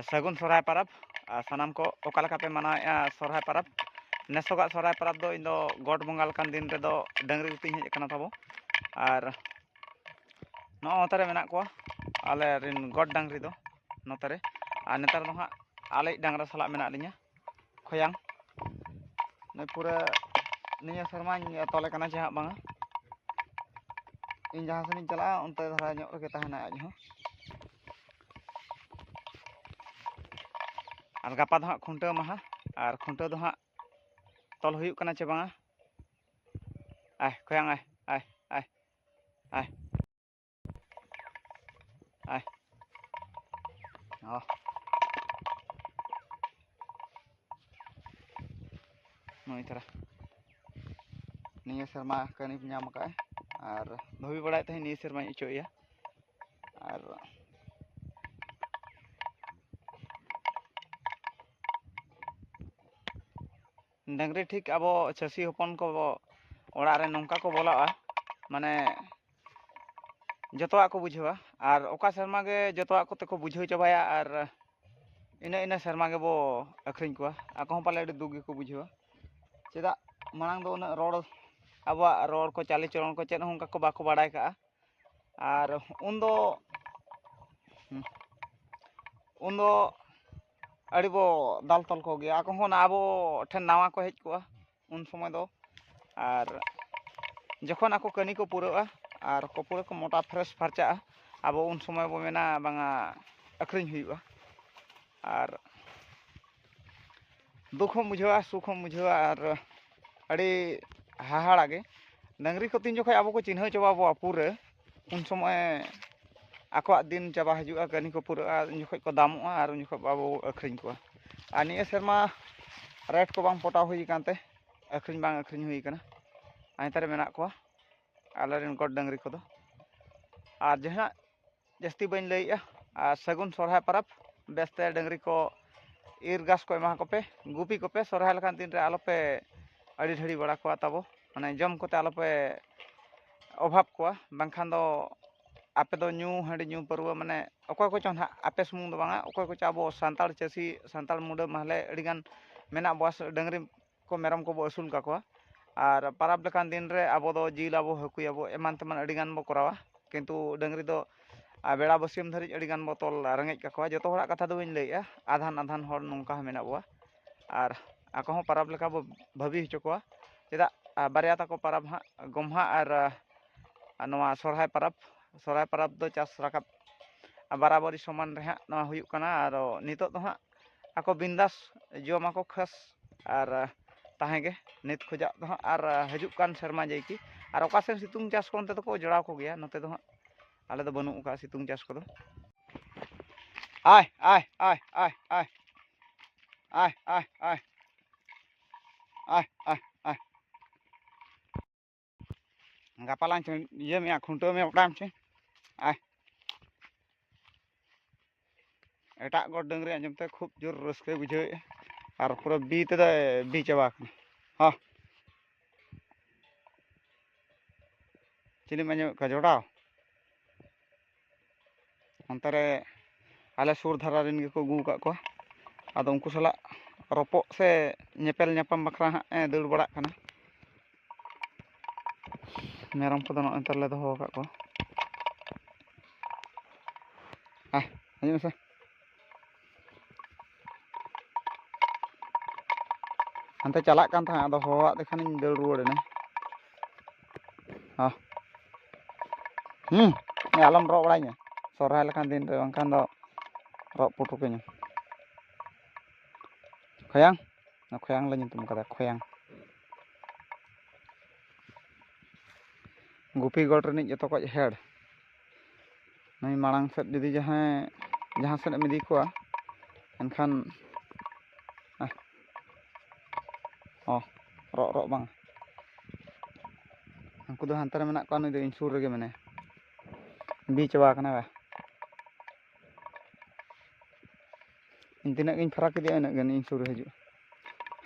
ᱥᱟᱹᱜᱩᱱ ᱥᱚᱨᱦᱟᱭ ᱯᱟᱨᱟᱵᱽ ᱥᱟᱱᱟᱢ ᱠᱚ ᱚᱠᱟ ᱞᱮᱠᱟ ᱯᱮ ᱢᱟᱱᱟᱣᱮᱫᱼᱟ ᱥᱚᱨᱦᱟᱭ ᱯᱟᱨᱟᱵᱽ? ᱱᱮᱥᱚᱜᱟᱜ ᱥᱚᱨᱦᱟᱭ ᱯᱟᱨᱟᱵᱽ ᱫᱚ ᱤᱧ ᱫᱚ ᱜᱚᱴ ᱵᱚᱸᱜᱟ ᱞᱮᱠᱟᱱ ᱫᱤᱱ ᱨᱮᱫᱚ ᱰᱟᱹᱝᱨᱤ ᱜᱩᱯᱤᱧ ᱦᱮᱡ ᱟᱠᱟᱱᱟ ᱛᱟᱵᱚ, ᱟᱨ ᱱᱚᱜᱼᱚ ᱱᱚᱛᱮ ᱨᱮ ᱢᱮᱱᱟᱜ ᱠᱚᱣᱟ ᱟᱞᱮ ᱨᱮᱱ ᱜᱚᱴ ᱰᱟᱹᱝᱨᱤ ᱫᱚ ᱱᱚᱛᱮ ᱨᱮ, ᱟᱨ ᱱᱮᱛᱟᱨ ᱫᱚ ᱦᱟᱸᱜ ᱟᱞᱮᱭᱤᱡ ᱰᱟᱝᱨᱟ ᱥᱟᱞᱟᱜ ᱢᱮᱱᱟᱜ ᱞᱤᱧᱟᱹ ᱠᱷᱚᱭᱟᱝ, ᱯᱩᱨᱟᱹ ᱱᱤᱭᱟᱹ ᱥᱮᱨᱢᱟᱧ ᱛᱚᱞᱮ ᱠᱟᱱᱟ ᱪᱮ ᱦᱟᱸᱜ ᱵᱟᱝᱟ, ᱤᱧ ᱡᱟᱦᱟᱸ ᱥᱮᱫ ᱤᱧ ᱪᱟᱞᱟᱜᱼᱟ ᱚᱱᱛᱮ ᱫᱷᱟᱨᱟ ᱧᱚᱜ ᱨᱮᱜᱮ ᱛᱟᱦᱮᱱᱟ ᱟᱡ ᱦᱚᱸ᱾ ᱟᱨ ᱜᱟᱯᱟ ᱫᱚ ᱦᱟᱸᱜ ᱠᱷᱩᱱᱴᱟᱹᱣ ᱢᱟᱦᱟ, ᱟᱨ ᱠᱷᱩᱱᱴᱟᱹᱣ ᱫᱚ ᱦᱟᱸᱜ ᱛᱚᱞ ᱦᱩᱭᱩᱜ ᱠᱟᱱᱟ ᱪᱮ ᱵᱟᱝᱟ? ᱟᱭ ᱠᱷᱚᱭᱟᱝ ᱟᱭ ᱟᱭ ᱟᱭ ᱟᱭ ᱟᱭ ᱚ ᱱᱩᱭ ᱛᱟᱨᱟ ᱱᱤᱭᱟᱹ ᱥᱮᱨᱢᱟ ᱠᱟᱹᱱᱤᱧ ᱧᱟᱢ ᱟᱠᱟᱫᱼᱟ, ᱟᱨ ᱵᱷᱟᱹᱵᱤ ᱵᱟᱲᱟᱭᱮᱫ ᱛᱟᱦᱮᱸᱫ ᱱᱤᱭᱟᱹ ᱥᱮᱨᱢᱟᱧ ᱚᱪᱚᱜᱮᱭᱟ, ᱟᱨ ᱰᱟᱹᱝᱨᱤ ᱴᱷᱤᱠ ᱟᱵᱚ ᱪᱟᱹᱥᱤ ᱦᱚᱯᱚᱱ ᱠᱚ ᱚᱲᱟᱜ ᱨᱮ ᱱᱚᱝᱠᱟ ᱠᱚ ᱵᱚᱞᱚᱜᱼᱟ, ᱢᱟᱱᱮ ᱡᱚᱛᱚᱣᱟᱜ ᱠᱚ ᱵᱩᱡᱷᱟᱹᱣᱟ, ᱟᱨ ᱚᱠᱟ ᱥᱮᱨᱢᱟ ᱜᱮ ᱡᱚᱛᱚᱣᱟᱜ ᱠᱚᱛᱮ ᱠᱚ ᱵᱩᱡᱷᱟᱹᱣ ᱪᱟᱵᱟᱭᱟ, ᱟᱨ ᱤᱱᱟᱹ ᱥᱮᱨᱢᱟ ᱜᱮᱵᱚ ᱟᱹᱠᱷᱨᱤᱧ ᱠᱚᱣᱟ, ᱟᱠᱚ ᱦᱚᱸ ᱯᱟᱞᱮ ᱟᱹᱰᱤ ᱫᱩᱠ ᱜᱮᱠᱚ ᱵᱩᱡᱷᱟᱹᱣᱟ, ᱪᱮᱫᱟᱜ ᱢᱟᱲᱟᱝ ᱫᱚ ᱩᱱᱟᱹᱜ ᱟᱵᱚᱣᱟᱜ ᱨᱚᱲ ᱠᱚ ᱪᱟᱹᱞᱤᱪᱚᱞᱚᱱ ᱠᱚ ᱪᱮᱫ ᱦᱚᱸ ᱚᱱᱠᱟ ᱠᱚ ᱵᱟᱠᱚ ᱵᱟᱲᱟᱭ ᱠᱟᱜᱼᱟ, ᱟᱨ ᱩᱱᱫᱚ ᱟᱹᱰᱤ ᱵᱚ ᱫᱟᱞ ᱛᱚᱞ ᱠᱚᱜᱮᱭᱟ, ᱟᱠᱚ ᱦᱚᱸ ᱟᱵᱚ ᱴᱷᱮᱱ ᱱᱟᱣᱟ ᱠᱚ ᱦᱮᱡ ᱠᱚᱜᱼᱟ ᱩᱱ ᱥᱚᱢᱚᱭ ᱫᱚ, ᱟᱨ ᱡᱚᱠᱷᱚᱱ ᱟᱠᱚ ᱠᱟᱹᱢᱤ ᱠᱚ ᱯᱩᱨᱟᱹᱜᱼᱟ ᱟᱨ ᱯᱩᱨᱟᱹ ᱠᱚ ᱢᱚᱴᱟ ᱯᱷᱨᱮᱥ ᱯᱷᱟᱨᱪᱟᱜᱼᱟ, ᱟᱵᱚ ᱩᱱ ᱥᱚᱢᱚᱭ ᱵᱚ ᱢᱮᱱᱟ ᱵᱟᱝᱟ ᱟᱹᱠᱷᱨᱤᱧ ᱦᱩᱭᱩᱜᱼᱟ, ᱟᱨ ᱫᱩᱠ ᱦᱚᱸᱢ ᱵᱩᱡᱷᱟᱹᱣᱟ ᱥᱩᱠ ᱦᱚᱸᱢ ᱵᱩᱡᱷᱟᱹᱣᱟ, ᱟᱨ ᱟᱹᱰᱤ ᱦᱟᱦᱟᱲᱟᱜ ᱜᱮ ᱰᱟᱹᱝᱨᱤ ᱠᱚ ᱛᱤᱱ ᱡᱚᱠᱷᱚᱱ ᱟᱵᱚ ᱠᱚ ᱪᱤᱱᱦᱟᱹᱣ ᱪᱟᱵᱟ ᱵᱚᱣᱟ ᱯᱩᱨᱟᱹ, ᱩᱱ ᱥᱚᱢᱚᱭ ᱟᱠᱚᱣᱟᱜ ᱫᱤᱱ ᱪᱟᱵᱟ ᱦᱤᱡᱩᱜᱼᱟ, ᱠᱟᱹᱢᱤ ᱠᱚ ᱯᱩᱨᱟᱹᱜᱼᱟ, ᱩᱱ ᱡᱚᱠᱷᱚᱱ ᱠᱚ ᱫᱟᱢᱚᱜᱼᱟ, ᱟᱨ ᱩᱱ ᱡᱚᱠᱷᱚᱱ ᱟᱵᱚ ᱟᱹᱠᱷᱨᱤᱧ ᱠᱚᱣᱟ, ᱟᱨ ᱱᱤᱭᱟᱹ ᱥᱮᱨᱢᱟ ᱨᱮᱴ ᱠᱚ ᱵᱟᱝ ᱯᱚᱴᱟᱣ ᱦᱩᱭ ᱟᱠᱟᱱ ᱛᱮ ᱟᱹᱠᱷᱨᱤᱧ ᱵᱟᱝ ᱟᱹᱠᱷᱨᱤᱧ ᱦᱩᱭ ᱟᱠᱟᱱᱟ, ᱚᱱᱛᱮ ᱨᱮ ᱢᱮᱱᱟᱜ ᱠᱚᱣᱟ ᱟᱞᱮᱨᱮᱱ ᱜᱚᱰ ᱰᱟᱹᱝᱨᱤ ᱠᱚᱫᱚ, ᱟᱨ ᱡᱟᱦᱟᱸ ᱡᱟᱹᱥᱛᱤ ᱵᱟᱹᱧ ᱞᱟᱹᱭᱮᱜᱼᱟ, ᱟᱨ ᱥᱟᱹᱜᱩᱱ ᱥᱚᱨᱦᱟᱭ ᱯᱟᱨᱟᱵᱽ ᱵᱮᱥᱛᱮ ᱰᱟᱹᱝᱨᱤ ko ᱤᱨ ᱜᱷᱟᱥ ko ᱮᱢᱟ ᱠᱚᱯᱮ, ᱜᱩᱯᱤ ᱠᱚᱯᱮ, ᱥᱚᱨᱦᱟᱭ ᱞᱮᱠᱟᱱ ᱫᱤᱱ ᱨᱮ ᱟᱞᱚᱯᱮ ᱟᱹᱰᱤ ᱰᱷᱟᱹᱲᱤ ᱵᱟᱲᱟ ᱠᱚᱣᱟ ᱛᱟᱵᱚ, ᱢᱟᱱᱮ ᱡᱚᱢ ᱠᱚᱛᱮ ᱟᱞᱚᱯᱮ ᱚᱵᱷᱟᱵ ᱠᱚᱣᱟ, ᱵᱟᱝᱠᱷᱟᱱ ᱫᱚ ᱟᱯᱮ ᱫᱚ ᱧᱩ ᱦᱟᱺᱰᱤ ᱧᱩ ᱯᱟᱹᱨᱣᱟᱹ, ᱢᱟᱱᱮ ᱚᱠᱚᱭ ᱠᱚᱪᱚᱝ ᱦᱟᱸᱜ ᱟᱯᱮ ᱥᱩᱢᱩᱝ ᱫᱚ ᱵᱟᱝᱟ, ᱚᱠᱚᱭ ᱠᱚᱪᱚ ᱟᱵᱚ ᱥᱟᱱᱛᱟᱲ ᱪᱟᱹᱥᱤ ᱥᱟᱱᱛᱟᱲ ᱢᱩᱰᱟᱹ ᱢᱟᱦᱞᱮ ᱟᱹᱰᱤᱜᱟᱱ ᱢᱮᱱᱟᱜ ᱵᱚᱣᱟ ᱰᱟᱹᱝᱨᱤ ko ᱢᱮᱨᱚᱢ ᱠᱚᱵᱚ ᱟᱹᱥᱩᱞ ᱠᱟᱠᱚᱣᱟ, ᱟᱨ ᱯᱟᱨᱟᱵᱽ ᱞᱮᱠᱟᱱ ᱫᱤᱱ ᱨᱮ ᱟᱵᱚ ᱫᱚ ᱡᱤᱞ ᱟᱵᱚ ᱦᱟᱹᱠᱩᱭᱟᱵᱚ ᱮᱢᱟᱱ ᱛᱮᱢᱟᱱ ᱟᱹᱰᱤ ᱜᱟᱱ ᱵᱚ ᱠᱚᱨᱟᱣᱟ, ᱠᱤᱱᱛᱩ ᱰᱟᱹᱝᱨᱤ ᱫᱚ ᱵᱮᱲᱟ ᱵᱟᱹᱥᱭᱟᱹᱢ ᱫᱷᱟᱹᱨᱤᱡ ᱟᱹᱰᱤ ᱜᱟᱱ ᱵᱚ ᱛᱚᱞ ᱨᱮᱸᱜᱮᱡ ᱠᱟᱠᱚᱣᱟ, ᱡᱚᱛᱚ ᱦᱚᱲᱟᱜ ᱠᱟᱛᱷᱟ ᱫᱚ ᱵᱟᱹᱧ ᱞᱟᱹᱭᱮᱜᱼᱟ, ᱟᱫᱷᱟᱱ ᱦᱚᱲ ᱱᱚᱝᱠᱟ ᱦᱚᱸ ᱢᱮᱱᱟᱜ ᱵᱚᱣᱟ, ᱟᱨ ᱟᱠᱚ ᱦᱚᱸ ᱯᱟᱨᱟᱵᱽ ᱞᱮᱠᱟ ᱵᱚ ᱵᱷᱟᱹᱵᱤ ᱦᱚᱪᱚ ᱠᱚᱣᱟ, ᱪᱮᱫᱟᱜ ᱵᱟᱨᱭᱟ ᱛᱟᱠᱚ ᱯᱟᱨᱟᱵᱽ ᱦᱟᱸᱜ ᱜᱚᱢᱦᱟ ᱟᱨ ᱱᱚᱣᱟ ᱥᱚᱨᱦᱟᱭ ᱯᱟᱨᱟᱵᱽ ᱫᱚ ᱪᱟᱥ ᱨᱟᱠᱟᱵ ᱵᱟᱨᱟᱵᱟᱹᱨᱤ ᱥᱚᱢᱟᱱ ᱨᱮ ᱦᱟᱸᱜ ᱱᱚᱣᱟ ᱦᱩᱭᱩᱜ ᱠᱟᱱᱟ, ᱟᱨ ᱱᱤᱛᱚᱜ ᱫᱚ ᱦᱟᱸᱜ ᱟᱠᱚ ᱵᱤᱱᱫᱟᱥ ᱡᱚᱢᱟᱠᱚ ᱠᱷᱟᱥ ᱟᱨ ᱛᱟᱦᱮᱸ ᱜᱮ ᱱᱤᱛ ᱠᱷᱚᱡᱟᱜ ᱫᱚ ᱦᱟᱸᱜ, ᱟᱨ ᱦᱤᱡᱩᱜ ᱠᱟᱱ ᱥᱮᱨᱢᱟ ᱡᱮᱭᱠᱤ, ᱟᱨ ᱚᱠᱟ ᱥᱮᱫ ᱥᱤᱛᱩᱝ ᱪᱟᱥ ᱠᱚ ᱚᱱᱛᱮ ᱫᱚᱠᱚ ᱡᱚᱲᱟᱣ ᱠᱚᱜᱮᱭᱟ, ᱱᱚᱛᱮ ᱫᱚ ᱦᱟᱸᱜ ᱟᱞᱮ ᱫᱚ ᱵᱟᱹᱱᱩᱜ ᱟᱠᱟᱫᱼᱟ ᱥᱤᱛᱩᱝ ᱪᱟᱥ ᱠᱚᱫᱚ, ᱟᱭ ᱟᱭ ᱟᱭ ᱟᱭ ᱟᱭ ᱟᱭ ᱟᱭ ᱟᱭ ᱟᱭ ᱟᱭ ᱟᱭ ᱜᱟᱯᱟ ᱞᱟᱝ ᱤᱭᱟᱹ ᱢᱮᱭᱟ ᱠᱷᱩᱱᱴᱟᱹᱣ ᱢᱮᱭᱟ ᱵᱟᱰᱟᱭᱟᱢ ᱪᱮ, ᱟᱭ ᱮᱴᱟᱜ ᱜᱚᱰ ᱰᱟᱹᱝᱨᱤ ᱟᱸᱡᱚᱢ ᱛᱮ ᱠᱷᱩᱵ ᱡᱳᱨ ᱨᱟᱹᱥᱠᱟᱹᱭ ᱵᱩᱡᱷᱟᱹᱣᱮᱫᱼᱟ, ᱟᱨ ᱯᱩᱨᱟᱹ ᱵᱤ ᱛᱮᱫᱚᱭ ᱵᱤ ᱪᱟᱵᱟ ᱟᱠᱟᱱᱟ, ᱦᱚᱸ ᱪᱤᱞᱤᱢ ᱟᱸᱡᱚᱢᱮᱫ ᱠᱚᱣᱟ ᱡᱚᱲᱟᱣ, ᱚᱱᱛᱮ ᱨᱮ ᱟᱞᱮ ᱥᱩᱨ ᱫᱷᱟᱨᱟ ᱨᱮᱱ ᱜᱮᱠᱚ ᱟᱹᱜᱩ ᱟᱠᱟᱫ ᱠᱚᱣᱟ, ᱟᱫᱚ ᱩᱱᱠᱩ ᱥᱟᱞᱟᱜ ᱨᱚᱯᱚᱜ ᱥᱮ ᱧᱮᱯᱮᱞ ᱧᱟᱯᱟᱢ ᱵᱟᱠᱷᱨᱟ ᱦᱟᱸᱜ ᱫᱟᱹᱲ ᱵᱟᱲᱟᱜ ᱠᱟᱱᱟ, ᱢᱮᱨᱚᱢ ᱠᱚᱫᱚ ᱱᱚᱜᱼᱚᱭ ᱱᱮᱛᱟᱨ ᱞᱮ ᱫᱚᱦᱚ ᱟᱠᱟᱫ ᱠᱚᱣᱟ, ᱟᱸᱡᱚᱢ ᱢᱮᱥᱮ ᱦᱟᱱᱛᱮ ᱪᱟᱞᱟᱜ ᱠᱟᱱ ᱛᱟᱦᱮᱸᱫ, ᱟᱫᱚ ᱦᱚᱦᱚᱣᱟᱫ ᱫᱮᱠᱷᱟᱱᱤᱧ ᱫᱟᱹᱲ ᱨᱩᱣᱟᱹᱲ ᱮᱱᱟ, ᱟᱞᱚᱢ ᱨᱚᱜ ᱵᱟᱲᱟᱧᱟ ᱥᱚᱨᱦᱟᱭ ᱞᱮᱠᱟᱱ ᱫᱤᱱ ᱨᱮ, ᱵᱟᱝᱠᱷᱟᱱ ᱫᱚ ᱨᱚᱜ ᱯᱩᱴᱩ ᱠᱟᱹᱧᱟ, ᱠᱷᱚᱭᱟᱝ ᱠᱷᱚᱭᱟᱝ ᱞᱮ ᱧᱩᱛᱩᱢ ᱟᱠᱟᱫᱟ, ᱠᱷᱚᱭᱟᱝ ᱜᱩᱯᱤ ᱜᱚᱰ ᱨᱤᱱᱤᱡ ᱡᱚᱛᱚ ᱠᱷᱚᱡ ᱦᱮᱲ, ᱱᱩᱭ ᱢᱟᱲᱟᱝ ᱥᱮᱫ ᱡᱩᱫᱤ ᱡᱟᱦᱟᱸ ᱥᱮᱫ ᱮᱢ ᱤᱫᱤ ᱠᱚᱣᱟ, ᱮᱱᱠᱷᱟᱱ ᱨᱚᱜ ᱵᱟᱝ, ᱩᱱᱠᱩ ᱫᱚ ᱦᱟᱱᱛᱮ ᱨᱮ ᱢᱮᱱᱟᱜ ᱠᱚᱣᱟ, ᱱᱩᱭ ᱫᱚ ᱤᱧ ᱥᱩᱨ ᱨᱮᱜᱮ ᱢᱮᱱᱟᱭᱟ, ᱵᱤ ᱪᱟᱵᱟ ᱟᱠᱟᱱᱟ ᱵᱟ, ᱤᱧ ᱛᱤᱱᱟᱹᱜ ᱜᱤᱧ ᱯᱷᱟᱨᱟᱠ ᱤᱫᱤᱜᱼᱟ ᱤᱱᱟᱹᱜ ᱜᱟᱱ ᱤᱧ ᱥᱩᱨ ᱨᱮ ᱦᱤᱡᱩᱜᱼᱟ,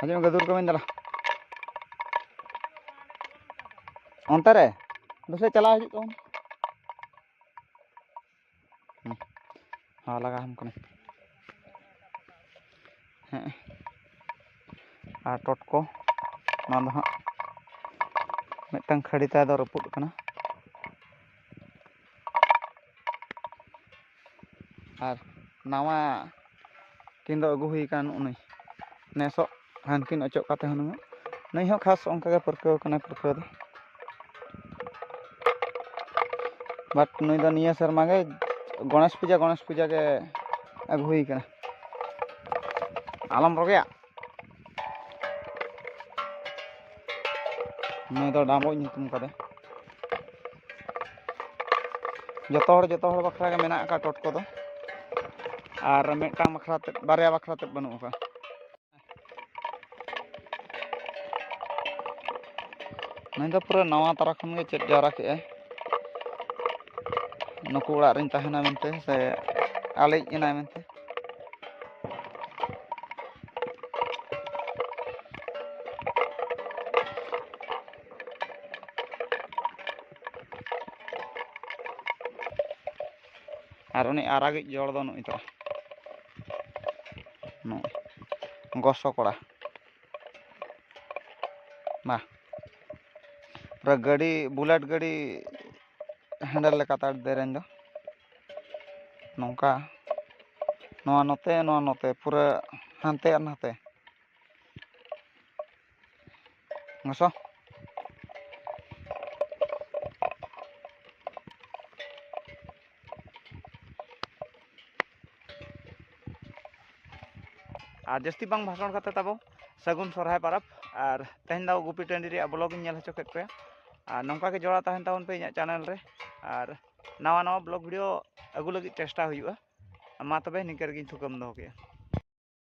ᱟᱸᱡᱚᱢ ᱜᱟᱹᱫᱩᱨ ᱠᱟᱹᱢᱤᱧ ᱫᱮᱞᱟ ᱚᱱᱛᱮ ᱨᱮ ᱫᱩᱥᱮ ᱪᱟᱞᱟᱣ ᱦᱤᱡᱩᱜ ᱛᱟᱵᱚᱱ, ᱦᱚᱸ ᱞᱟᱜᱟ ᱟᱢ ᱠᱟᱹᱱᱟᱹᱧ, ᱦᱮᱸ ᱟᱨ ᱴᱚᱴᱠᱚ ᱱᱚᱣᱟ ᱫᱚ ᱦᱟᱸᱜ ᱢᱤᱫᱴᱟᱝ ᱠᱷᱟᱹᱲᱤ ᱛᱟᱭ ᱫᱚ ᱨᱟᱹᱯᱩᱫ ᱠᱟᱱᱟ ᱟᱨ ᱱᱟᱣᱟ ᱠᱤᱱ ᱫᱚ ᱟᱹᱜᱩ ᱦᱩᱭ ᱟᱠᱟᱱ ᱩᱱᱤ ᱱᱮᱥᱚᱜ ᱦᱟᱱᱠᱤᱱ ᱚᱪᱚᱜ ᱠᱟᱛᱮ ᱦᱩᱱᱟᱹᱝ ᱱᱩᱭ ᱦᱚᱸ ᱠᱷᱟᱥ ᱚᱱᱠᱟᱜᱮ ᱯᱟᱹᱨᱠᱟᱹᱣ ᱠᱟᱱᱟ ᱯᱟᱹᱨᱠᱟᱹᱣ ᱫᱚ ᱵᱟᱴ ᱱᱩᱭ ᱫᱚ ᱱᱤᱭᱟᱹ ᱥᱮᱨᱢᱟ ᱜᱮ ᱜᱚणᱮশ ᱯᱩᱡᱟ ᱜᱮ ᱟᱹᱜᱩ ᱦᱩᱭ ᱟᱠᱟᱱᱟ ᱟᱞᱚᱢ ᱨᱚᱜᱮᱭᱟ ᱱᱩᱭ ᱫᱚ ᱰᱟᱢᱵᱩᱡ ᱧᱩᱛᱩᱢ ᱠᱟᱫᱮ ᱡᱚᱛᱚ ᱦᱚᱲ ᱵᱟᱠᱷᱨᱟ ᱜᱮ ᱢᱮᱱᱟᱜ ᱟᱠᱟᱫ ᱴᱚᱴᱠᱚ ᱫᱚ ᱟᱨ ᱢᱤᱫᱴᱟᱝ ᱵᱟᱠᱷᱨᱟ ᱛᱮ ᱵᱟᱨᱭᱟ ᱵᱟᱠᱷᱨᱟ ᱛᱮ ᱵᱟᱹᱱᱩᱜ ᱟᱠᱟᱫ ᱱᱩᱭ ᱫᱚ ᱯᱩᱨᱟᱹ ᱱᱟᱣᱟ ᱛᱟᱨᱟ ᱠᱷᱚᱱ ᱜᱮ ᱪᱮᱫ ᱡᱟᱣᱨᱟ ᱠᱮᱜᱼᱟᱭ ᱱᱩᱠᱩ ᱚᱲᱟᱜ ᱨᱤᱧ ᱛᱟᱦᱮᱱᱟ ᱢᱮᱱᱛᱮ ᱥᱮ ᱟᱞᱮᱡ ᱮᱱᱟᱭ ᱢᱮᱱᱛᱮ ᱟᱨ ᱩᱱᱤ ᱟᱨᱟᱜᱤᱡ ᱡᱚᱲ ᱫᱚ ᱱᱩᱭ ᱛᱚ ᱱᱩᱭ ᱜᱚᱥᱚ ᱠᱚᱲᱟ ᱢᱟ ᱯᱩᱨᱟᱹ ᱜᱟᱹᱰᱤ ᱵᱩᱞᱮᱴ ᱜᱟᱹᱰᱤ ᱦᱮᱸᱰᱮᱞ ᱞᱮᱠᱟ ᱛᱟᱲ ᱫᱮᱨᱮᱧ ᱫᱚ ᱱᱚᱝᱠᱟ ᱱᱚᱣᱟ ᱱᱚᱛᱮ ᱯᱩᱨᱟᱹ ᱦᱟᱱᱛᱮ ᱟᱨ ᱱᱟᱛᱮ ᱜᱚᱥᱚ আর ᱡᱟᱹᱥᱛᱤ ᱵᱟᱝ ᱵᱷᱟষᱚᱬ ᱠᱟᱛᱮ ᱛᱟᱵᱚ ᱥᱟᱹᱜᱩᱱ ᱥᱚᱨᱦᱟᱭ ᱯᱟᱨᱟᱵᱽ ᱟᱨ ᱛᱮᱦᱮᱧ ᱫᱚ ᱜᱩᱯᱤ ᱴᱟᱺᱰᱤ ᱨᱮᱭᱟᱜ ᱵᱞᱚᱜ ᱤᱧ ᱧᱮᱞ ᱦᱚᱪᱚ ᱠᱮᱫ ᱯᱮᱭᱟ ᱟᱨ ᱱᱚᱝᱠᱟ ᱜᱮ ᱡᱚᱲᱟᱣ ᱛᱟᱦᱮᱱ ᱛᱟᱵᱚᱱ ᱯᱮ ᱤᱧᱟᱹᱜ ᱪᱮᱱᱮᱞ ᱨᱮ ᱟᱨ ᱱᱟᱣᱟ ᱵᱞᱚᱜ ᱵᱷᱤᱰᱤᱭᱳ ᱟᱹᱜᱩ ᱞᱟᱹᱜᱤᱫ ᱪᱮᱥᱴᱟ ᱦᱩᱭᱩᱜᱼᱟ ᱢᱟ ᱛᱚᱵᱮ ᱱᱤᱝᱠᱟᱹ ᱨᱮᱜᱮᱧ ᱛᱷᱩᱠᱟᱹᱢ ᱫᱚᱦᱚ ᱠᱮᱜᱼᱟ